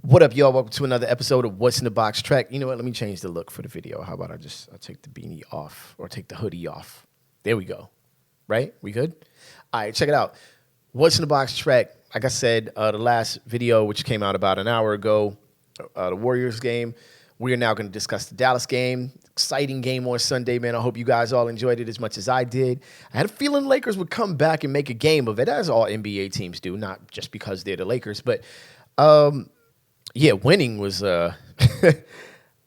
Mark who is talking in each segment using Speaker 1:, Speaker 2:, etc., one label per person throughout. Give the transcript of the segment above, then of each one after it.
Speaker 1: What up, y'all? Welcome to another episode of What's in the Box Track. You know what? Let me change the look for the video. How about I'll take the beanie off or take the hoodie off. There we go. Right? We good? All right, check it out. What's in the Box Track. Like I said, the last video, which came out about an hour ago, the Warriors game, we are now going to discuss the Dallas game. Exciting game on Sunday, man. I hope you guys all enjoyed it as much as I did. I had a feeling the Lakers would come back and make a game of it, as all NBA teams do, not just because they're the Lakers, but yeah, winning was, I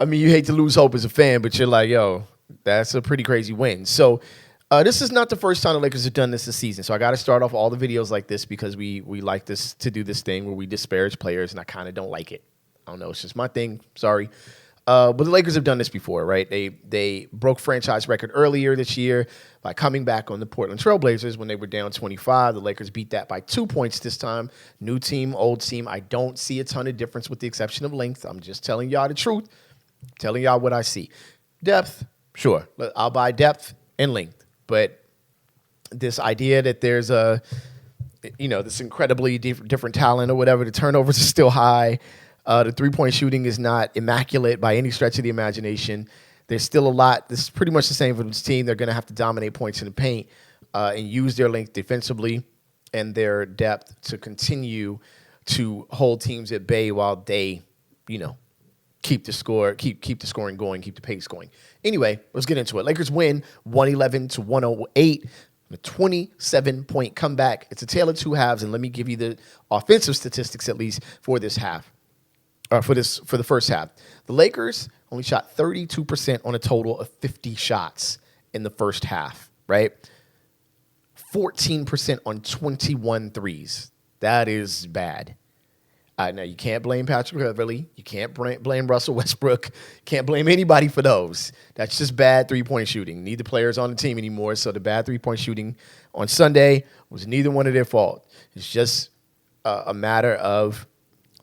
Speaker 1: mean, you hate to lose hope as a fan, but you're like, yo, that's a pretty crazy win. So this is not the first time the Lakers have done this season. So I got to start off all the videos like this because we like this to do this thing where we disparage players, and I kind of don't like it. I don't know. It's just my thing. Sorry. But the Lakers have done this before, right? They broke franchise record earlier this year by coming back on the Portland Trail Blazers when they were down 25. The Lakers beat that by 2 points this time. New team, old team. I don't see a ton of difference with the exception of length. I'm just telling y'all the truth. Telling y'all what I see. Depth, sure. I'll buy depth and length. But this idea that there's this incredibly different talent or whatever, the turnovers are still high. The three-point shooting is not immaculate by any stretch of the imagination. There's still a lot. This is pretty much the same for this team. They're going to have to dominate points in the paint and use their length defensively and their depth to continue to hold teams at bay while they, keep the scoring going, keep the pace going. Anyway, let's get into it. Lakers win 111-108. A 27-point comeback. It's a tale of two halves, and let me give you the offensive statistics at least for this half. For the first half. The Lakers only shot 32% on a total of 50 shots in the first half, right? 14% on 21 threes. That is bad. Now, you can't blame Patrick Beverley. You can't blame Russell Westbrook. Can't blame anybody for those. That's just bad three-point shooting. Neither players on the team anymore, so the bad three-point shooting on Sunday was neither one of their fault. It's just a matter of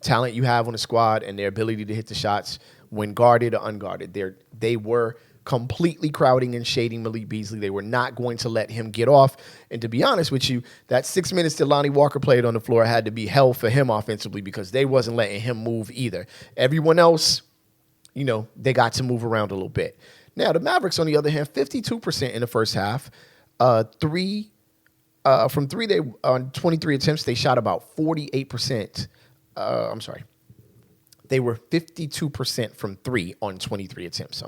Speaker 1: talent you have on the squad and their ability to hit the shots when guarded or unguarded. They were completely crowding and shading Malik Beasley. They were not going to let him get off. And to be honest with you, that 6 minutes that Lonnie Walker played on the floor had to be hell for him offensively because they wasn't letting him move either. Everyone else, they got to move around a little bit. Now, the Mavericks, on the other hand, 52% in the first half. From three, they on 23 attempts, they shot about 48%. They were 52% from three on 23 attempts.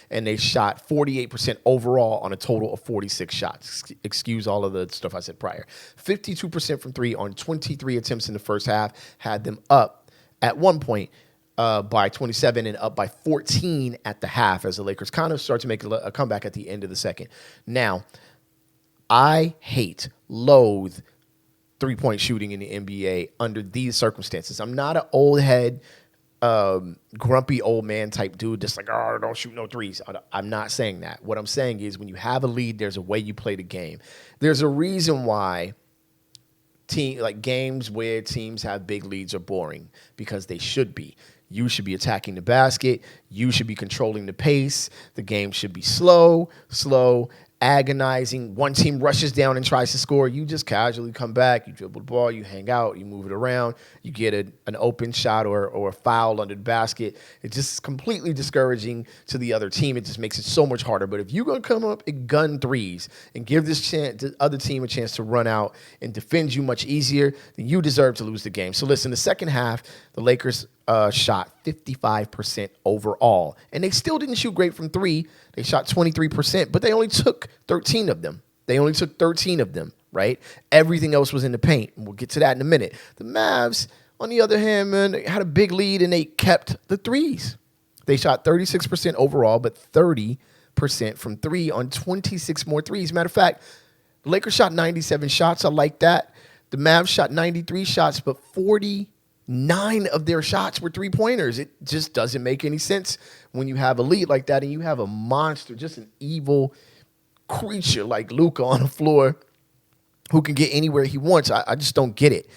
Speaker 1: And they shot 48% overall on a total of 46 shots. Excuse all of the stuff I said prior. 52% from three on 23 attempts in the first half had them up at one point by 27 and up by 14 at the half as the Lakers kind of start to make a comeback at the end of the second. Now, I loathe three-point shooting in the NBA under these circumstances. I'm not an old head, grumpy old man type dude just like, oh, don't shoot no threes. I'm not saying that. What I'm saying is when you have a lead, there's a way you play the game. There's a reason why games where teams have big leads are boring because they should be. You should be attacking the basket. You should be controlling the pace. The game should be slow, agonizing. One team rushes down and tries to score. You just casually come back. You dribble the ball. You hang out. You move it around. You get an open shot or a foul under the basket. It's just completely discouraging to the other team. It just makes it so much harder. But if you're going to come up and gun threes and give the other team a chance to run out and defend you much easier, then you deserve to lose the game. So listen, the second half, the Lakers shot 55% overall. And they still didn't shoot great from three. They shot 23%, but they only took 13 of them. Right? Everything else was in the paint. We'll get to that in a minute. The Mavs, on the other hand, man, they had a big lead and they kept the threes. They shot 36% overall, but 30% from three on 26 more threes. Matter of fact, the Lakers shot 97 shots. I like that. The Mavs shot 93 shots, but 49 of their shots were three-pointers. It just doesn't make any sense when you have a lead like that and you have a monster, just an evil creature like Luka on the floor who can get anywhere he wants. I just don't get it.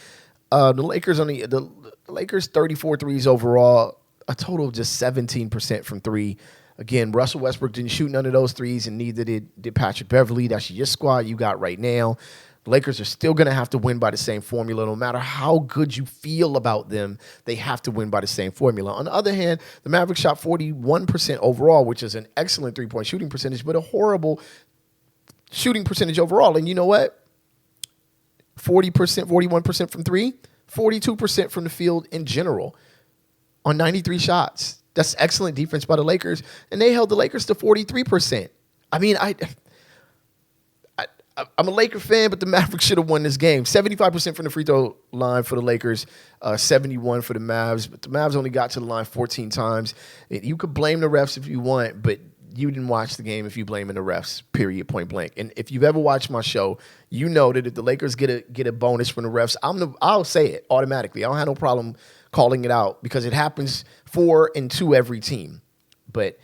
Speaker 1: The Lakers the Lakers 34 threes overall, a total of just 17% from three. Again, Russell Westbrook didn't shoot none of those threes, and neither did Patrick Beverley. That's your squad you got right now. The Lakers are still going to have to win by the same formula. No matter how good you feel about them, they have to win by the same formula. On the other hand, the Mavericks shot 41% overall, which is an excellent three-point shooting percentage, but a horrible shooting percentage overall. And you know what? 40%, 41% from three, 42% from the field in general on 93 shots. That's excellent defense by the Lakers, and they held the Lakers to 43%. I mean, I'm a Laker fan, but the Mavericks should have won this game. 75% from the free throw line for the Lakers, 71 for the Mavs. But the Mavs only got to the line 14 times. You could blame the refs if you want, but you didn't watch the game if you blaming the refs, period, point blank. And if you've ever watched my show, you know that if the Lakers get a bonus from the refs, I'll say it automatically. I don't have no problem calling it out because it happens 4 and 2 every team. But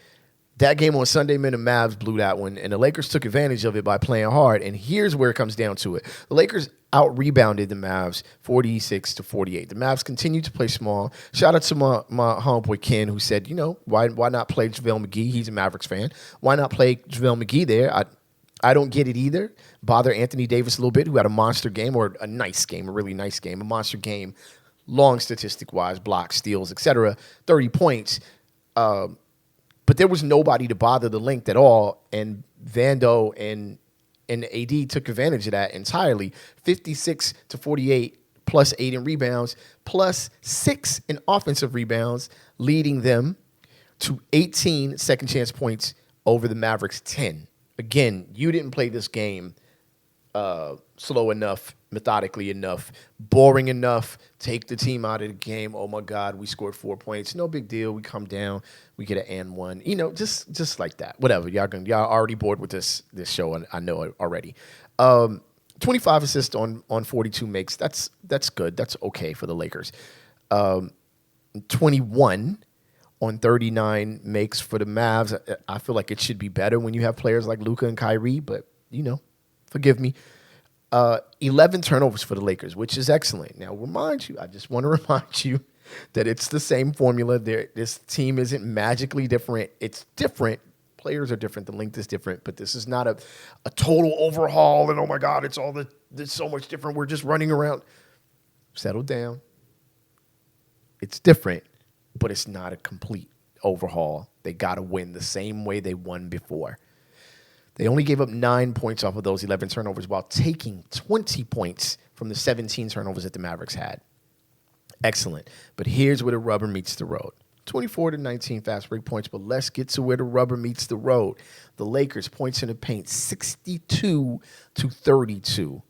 Speaker 1: that game on Sunday, man, the Mavs blew that one, and the Lakers took advantage of it by playing hard. And here's where it comes down to it. The Lakers out-rebounded the Mavs 46-48. The Mavs continued to play small. Shout out to my homeboy Ken, who said, why not play JaVale McGee? He's a Mavericks fan. Why not play JaVale McGee there? I don't get it either. Bother Anthony Davis a little bit, who had a monster game, or a nice game, a really nice game, a monster game, long statistic-wise, blocks, steals, etc., 30 points. But there was nobody to bother the length at all, and Vando and AD took advantage of that entirely. 56-48, plus 8 in rebounds, plus 6 in offensive rebounds, leading them to 18 second-chance points over the Mavericks' 10. Again, you didn't play this game slow enough, methodically enough, boring enough, take the team out of the game. Oh, my God, we scored 4 points. No big deal. We come down. We get an and one. Just like that. Whatever. Y'all already bored with this show. I know it already. 25 assists on 42 makes. That's good. That's okay for the Lakers. 21 on 39 makes for the Mavs. I feel like it should be better when you have players like Luka and Kyrie, but, forgive me. 11 turnovers for the Lakers, which is excellent. Now, I just want to remind you that it's the same formula. This team isn't magically different. It's different. Players are different. The length is different, but this is not a total overhaul. And, oh, my God, it's so much different. We're just running around. Settle down. It's different, but it's not a complete overhaul. They got to win the same way they won before. They only gave up 9 points off of those 11 turnovers while taking 20 points from the 17 turnovers that the Mavericks had. Excellent. But here's where the rubber meets the road. 24-19 fast break points, but let's get to where the rubber meets the road. The Lakers, points in the paint, 62-32.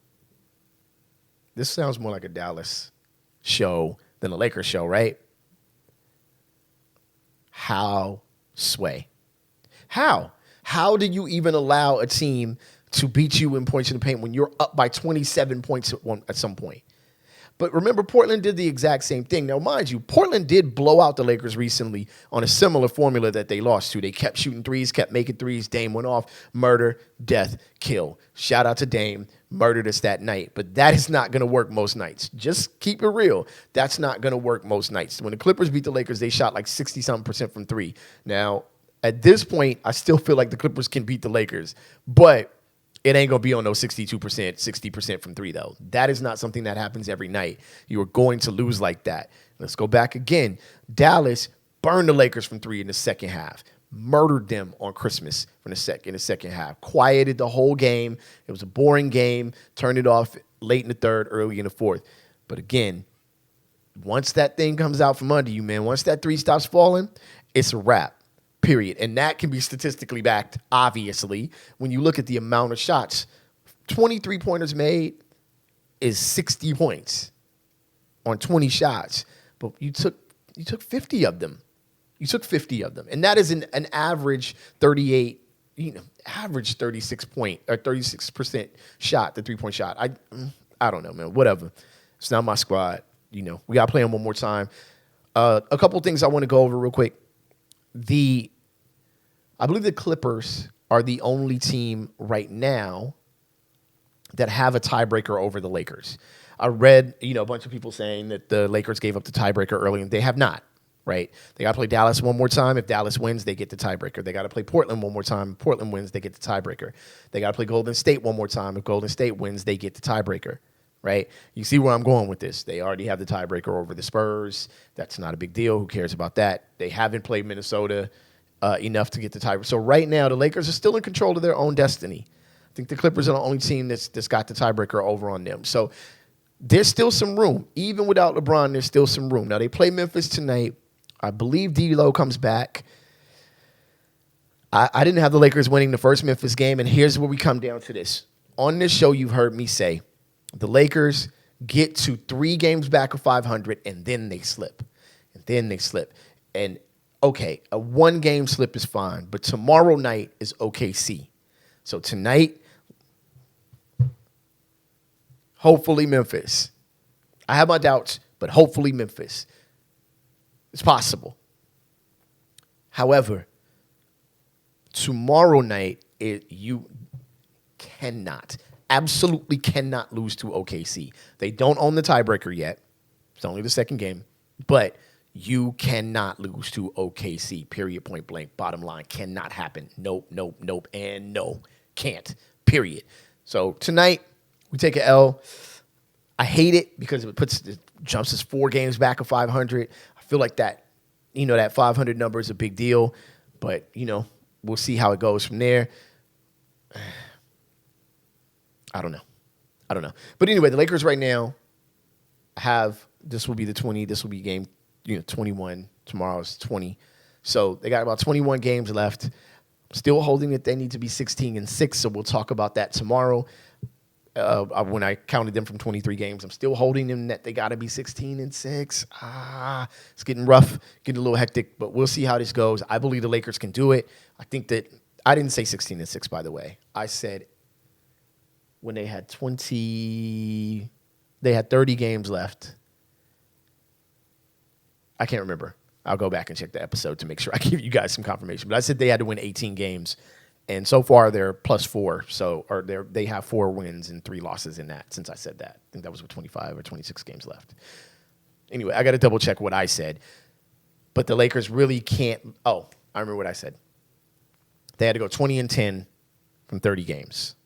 Speaker 1: This sounds more like a Dallas show than a Lakers show, right? How sway? How? How do you even allow a team to beat you in points in the paint when you're up by 27 points at some point? But remember, Portland did the exact same thing. Now, mind you, Portland did blow out the Lakers recently on a similar formula that they lost to. They kept shooting threes, kept making threes. Dame went off. Murder, death, kill. Shout out to Dame. Murdered us that night. But that is not going to work most nights. Just keep it real. That's not going to work most nights. When the Clippers beat the Lakers, they shot like 60-something% from three. Now, at this point, I still feel like the Clippers can beat the Lakers. But it ain't going to be on those 62%, 60% from three, though. That is not something that happens every night. You are going to lose like that. Let's go back again. Dallas burned the Lakers from three in the second half. Murdered them on Christmas in the second half. Quieted the whole game. It was a boring game. Turned it off late in the third, early in the fourth. But again, once that thing comes out from under you, man, once that three stops falling, it's a wrap. Period. And that can be statistically backed, obviously, when you look at the amount of shots. 23 pointers made is 60 points on 20 shots. But you took 50 of them. You took 50 of them. And that is an average 38, average 36% shot, the three-point shot. I don't know, man. Whatever. It's not my squad. We got to play them one more time. A couple things I want to go over real quick. I believe the Clippers are the only team right now that have a tiebreaker over the Lakers. I read, a bunch of people saying that the Lakers gave up the tiebreaker early, and they have not. right? They got to play Dallas one more time. If Dallas wins, they get the tiebreaker. They got to play Portland one more time. If Portland wins, they get the tiebreaker. They got to play Golden State one more time. If Golden State wins, they get the tiebreaker, right? You see where I'm going with this. They already have the tiebreaker over the Spurs. That's not a big deal. Who cares about that? They haven't played Minnesota enough to get the tiebreaker. So right now, the Lakers are still in control of their own destiny. I think the Clippers are the only team that's got the tiebreaker over on them. So there's still some room. Even without LeBron, there's still some room. Now, they play Memphis tonight. I believe D'Lo comes back. I didn't have the Lakers winning the first Memphis game, and here's where we come down to this. On this show, you've heard me say the Lakers get to 3 games back of 500, and then they slip. And, okay, a 1-game slip is fine, but tomorrow night is OKC. So tonight, hopefully Memphis. I have my doubts, but hopefully Memphis. It's possible. However, tomorrow night, you absolutely cannot lose to OKC. They don't own the tiebreaker yet. It's only the second game. But you cannot lose to OKC, period, point blank. Bottom line, cannot happen. Nope, and no, can't, period. So tonight, we take an L. I hate it because it jumps us 4 games back of 500. I feel like that 500 number is a big deal, but, we'll see how it goes from there. I don't know. But anyway, the Lakers right now this will be the 20, this will be game 21. Tomorrow's 20. So they got about 21 games left. Still holding that they need to be 16-6, so we'll talk about that tomorrow. When I counted them from 23 games, I'm still holding them that they got to be 16-6. It's getting rough, getting a little hectic, but we'll see how this goes. I believe the Lakers can do it. I think that I didn't say 16-6, by the way. I said when they had 30 games left. I can't remember. I'll go back and check the episode to make sure I give you guys some confirmation. But I said they had to win 18 games. And so far, they're +4. They have 4 wins and 3 losses in that since I said that. I think that was with 25 or 26 games left. Anyway, I got to double check what I said. But the Lakers really can't. Oh, I remember what I said. They had to go 20-10 from 30 games,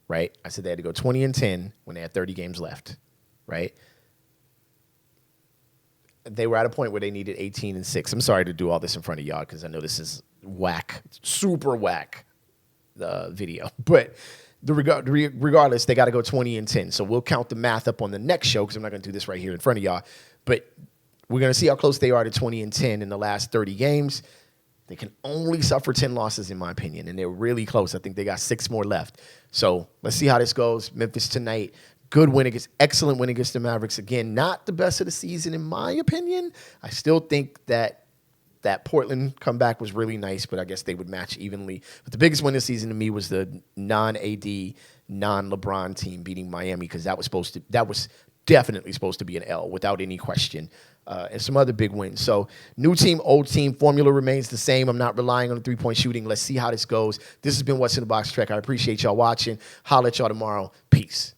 Speaker 1: right? I said they had to go 20-10 when they had 30 games left, right? They were at a point where they needed 18-6. I'm sorry to do all this in front of y'all because I know this is whack, super whack. The video, but regardless, they got to go 20-10. So we'll count the math up on the next show because I'm not going to do this right here in front of y'all. But we're going to see how close they are to 20-10 in the last 30 games. They can only suffer 10 losses, in my opinion, and they're really close. I think they got 6 more left. So let's see how this goes. Memphis tonight, excellent win against the Mavericks. Again, not the best of the season, in my opinion. I still think that Portland comeback was really nice, but I guess they would match evenly. But the biggest win this season to me was the non-AD, non-LeBron team beating Miami because that was definitely supposed to be an L without any question. And some other big wins. So new team, old team, formula remains the same. I'm not relying on the 3-point shooting. Let's see how this goes. This has been What's in the Box Trek. I appreciate y'all watching. Holla at y'all tomorrow. Peace.